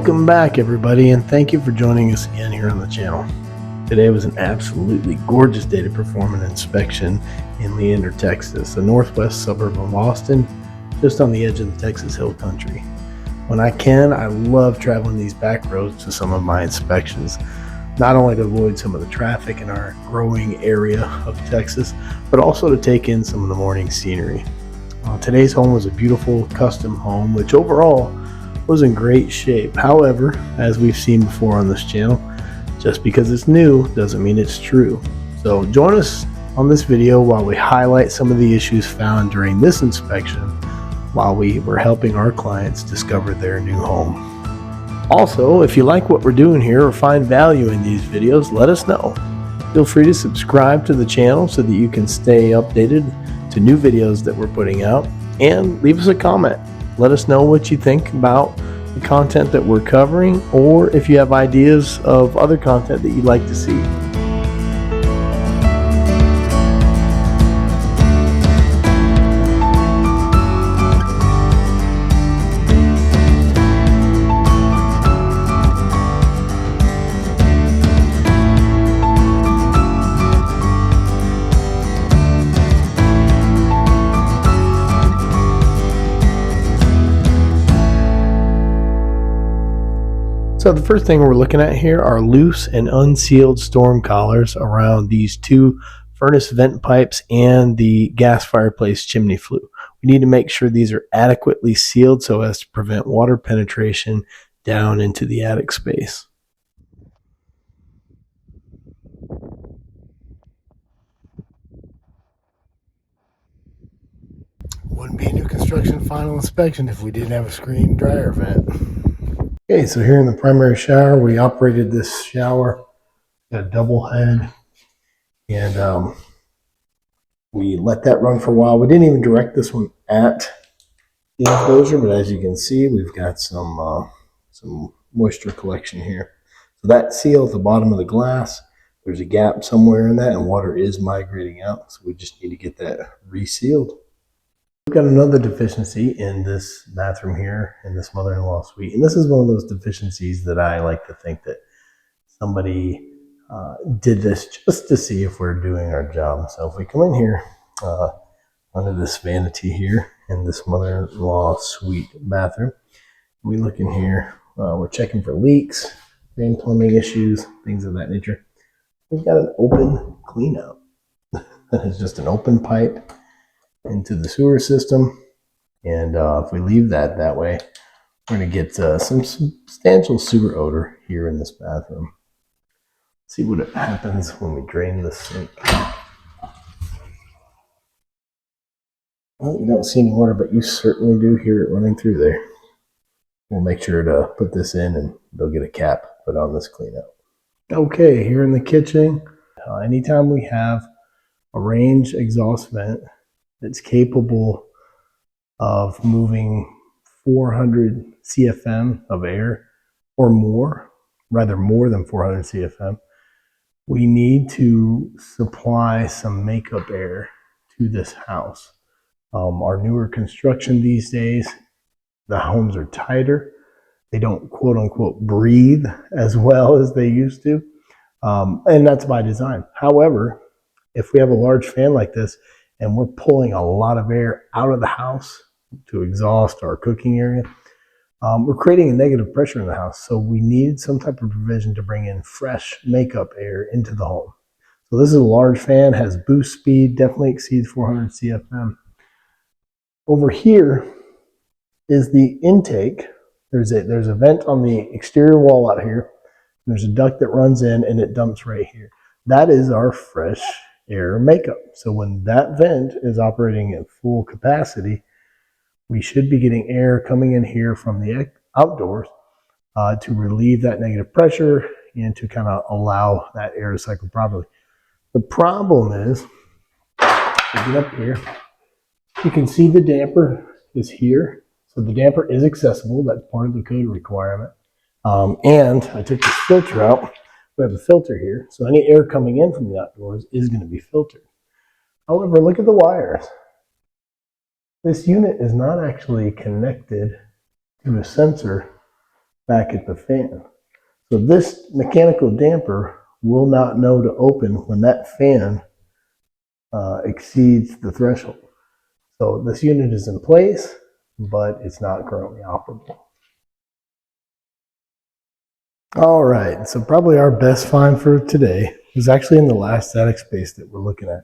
Welcome back, everybody, and thank you for joining us again here on the channel. Today was an absolutely gorgeous day to perform an inspection in Leander, Texas, a northwest suburb of Austin, just on the edge of the Texas Hill Country. When I can, I love traveling these back roads to some of my inspections, not only to avoid some of the traffic in our growing area of Texas, but also to take in some of the morning scenery. Today's home was a beautiful custom home, which overall was in great shape. However, as we've seen before on this channel, just because it's new doesn't mean it's true. So join us on this video while we highlight some of the issues found during this inspection while we were helping our clients discover their new home. Also, if you like what we're doing here or find value in these videos, let us know. Feel free to subscribe to the channel so that you can stay updated to new videos that we're putting out, and leave us a comment. Let us know what you think about the content that we're covering, or if you have ideas of other content that you'd like to see. So the first thing we're looking at here are loose and unsealed storm collars around these two furnace vent pipes and the gas fireplace chimney flue. We need to make sure these are adequately sealed so as to prevent water penetration down into the attic space. Wouldn't be a new construction final inspection if we didn't have a screen dryer vent. Okay, so here in the primary shower, we operated this shower at a double head, and we let that run for a while. We didn't even direct this one at the enclosure, but as you can see, we've got some moisture collection here. So that seal at the bottom of the glass, there's a gap somewhere in that, and water is migrating out. So we just need to get that resealed. We've got another deficiency in this bathroom here in this mother-in-law suite. And this is one of those deficiencies that I like to think that somebody did this just to see if we're doing our job. So if we come in here under this vanity here in this mother-in-law suite bathroom, we look in here, we're checking for leaks, main plumbing issues, things of that nature. We've got an open cleanout. That is just an open pipe into the sewer system, and if we leave that way, we're going to get some substantial sewer odor here in this bathroom. Let's see what happens when we drain the sink. Well, you don't see any water, but you certainly do hear it running through there. We'll make sure to put this in, and they'll get a cap put on this cleanout. Okay, here in the kitchen, anytime we have a range exhaust vent that's capable of moving 400 CFM of air or more, rather more than 400 CFM, we need to supply some makeup air to this house. Our newer construction these days, the homes are tighter. They don't quote unquote breathe as well as they used to. And that's by design. However, if we have a large fan like this, and we're pulling a lot of air out of the house to exhaust our cooking area, we're creating a negative pressure in the house. So we need some type of provision to bring in fresh makeup air into the home. So this is a large fan, has boost speed, definitely exceeds 400 CFM. Over here is the intake. There's a vent on the exterior wall out here. There's a duct that runs in and it dumps right here. That is our fresh air makeup. So when that vent is operating at full capacity, we should be getting air coming in here from the outdoors to relieve that negative pressure and to kind of allow that air to cycle properly. The problem is, if we get up here, you can see the damper is here. So the damper is accessible. That's part of the code requirement. And I took this filter out. We have a filter here, so any air coming in from the outdoors is going to be filtered. However, look at the wires. This unit is not actually connected to a sensor back at the fan. So this mechanical damper will not know to open when that fan exceeds the threshold. So this unit is in place, but it's not currently operable. All right, so probably our best find for today is actually in the last attic space that we're looking at.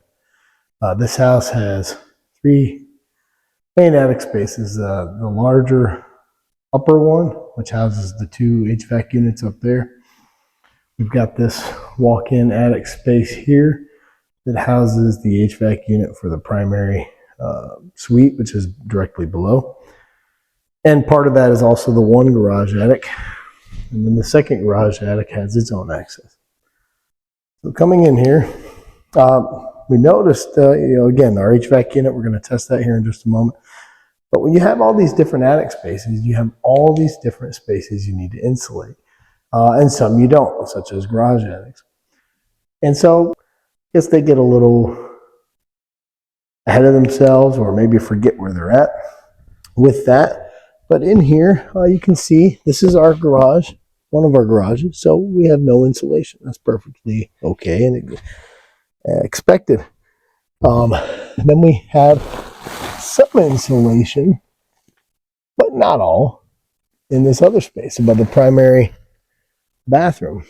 This house has 3 main attic spaces. The larger upper one, which houses the 2 HVAC units up there. We've got this walk-in attic space here that houses the HVAC unit for the primary suite, which is directly below. And part of that is also the 1 garage attic. And then the 2nd garage attic has its own access. So coming in here, we noticed, again, our HVAC unit, we're going to test that here in just a moment. But when you have all these different attic spaces, you have all these different spaces you need to insulate. And some you don't, such as garage attics. And so I guess they get a little ahead of themselves or maybe forget where they're at with that. But in here, you can see this is our garage, one of our garages. So we have no insulation. That's perfectly okay and expected. Then we have some insulation, but not all, in this other space above the primary bathroom.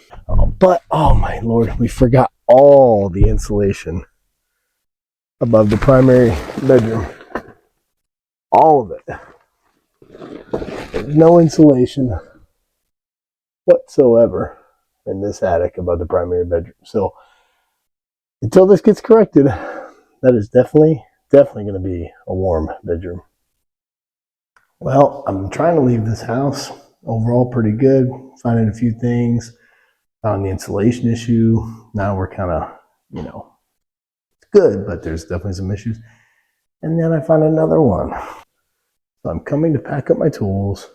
But oh my lord, we forgot all the insulation above the primary bedroom. All of it. There's no insulation whatsoever in this attic above the primary bedroom. So until this gets corrected, that is definitely going to be a warm bedroom. Well, I'm trying to leave this house overall pretty good, finding a few things, found the insulation issue. Now we're kind of, it's good, but there's definitely some issues. And then I find another one. So I'm coming to pack up my tools,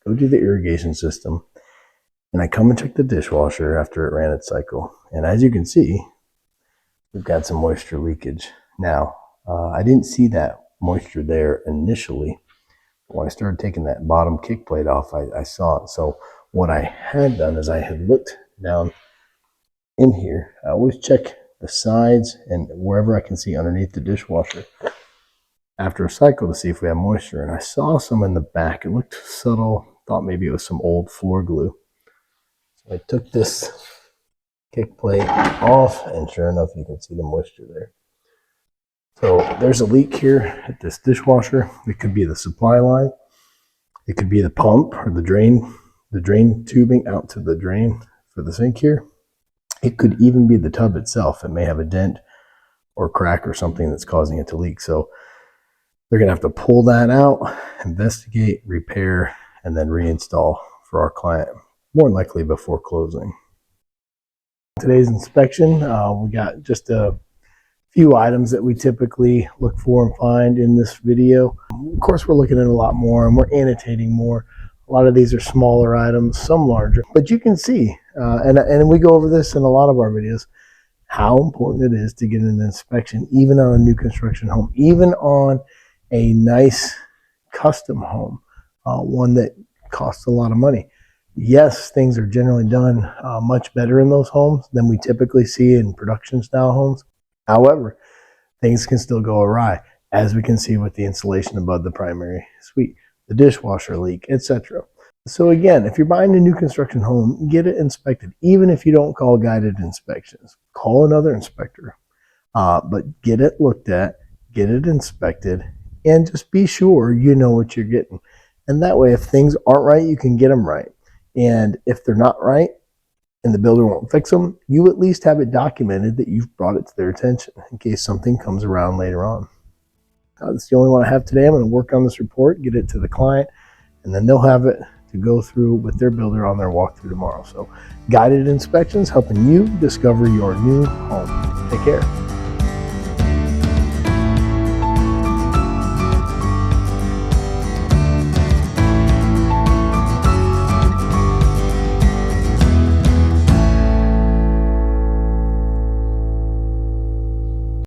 go do the irrigation system, and I come and check the dishwasher after it ran its cycle. And as you can see, we've got some moisture leakage. Now, I didn't see that moisture there initially. When I started taking that bottom kick plate off, I saw it. So what I had done is I had looked down in here. I always check the sides and wherever I can see underneath the dishwasher after a cycle to see if we have moisture. And I saw some in the back. It looked subtle. Thought maybe it was some old floor glue. So I took this kick plate off, and sure enough, you can see the moisture there. So there's a leak here at this dishwasher. It could be the supply line. It could be the pump or the drain tubing out to the drain for the sink here. It could even be the tub itself. It may have a dent or crack or something that's causing it to leak. So they're going to have to pull that out, investigate, repair, and then reinstall for our client, more than likely before closing. Today's inspection, we got just a few items that we typically look for and find in this video. Of course, we're looking at a lot more and we're annotating more. A lot of these are smaller items, some larger, but you can see, and we go over this in a lot of our videos, how important it is to get an inspection, even on a new construction home, even on a nice custom home, one that costs a lot of money. Yes, things are generally done much better in those homes than we typically see in production style homes. However, things can still go awry, as we can see with the insulation above the primary suite, the dishwasher leak, etc. So again, if you're buying a new construction home, get it inspected. Even if you don't call guided inspections, call another inspector. But get it looked at, get it inspected, and just be sure you know what you're getting. And that way, if things aren't right, you can get them right. And if they're not right, and the builder won't fix them, you at least have it documented that you've brought it to their attention in case something comes around later on. That's the only one I have today. I'm going to work on this report, get it to the client, and then they'll have it to go through with their builder on their walkthrough tomorrow. So guided inspections helping you discover your new home. Take care.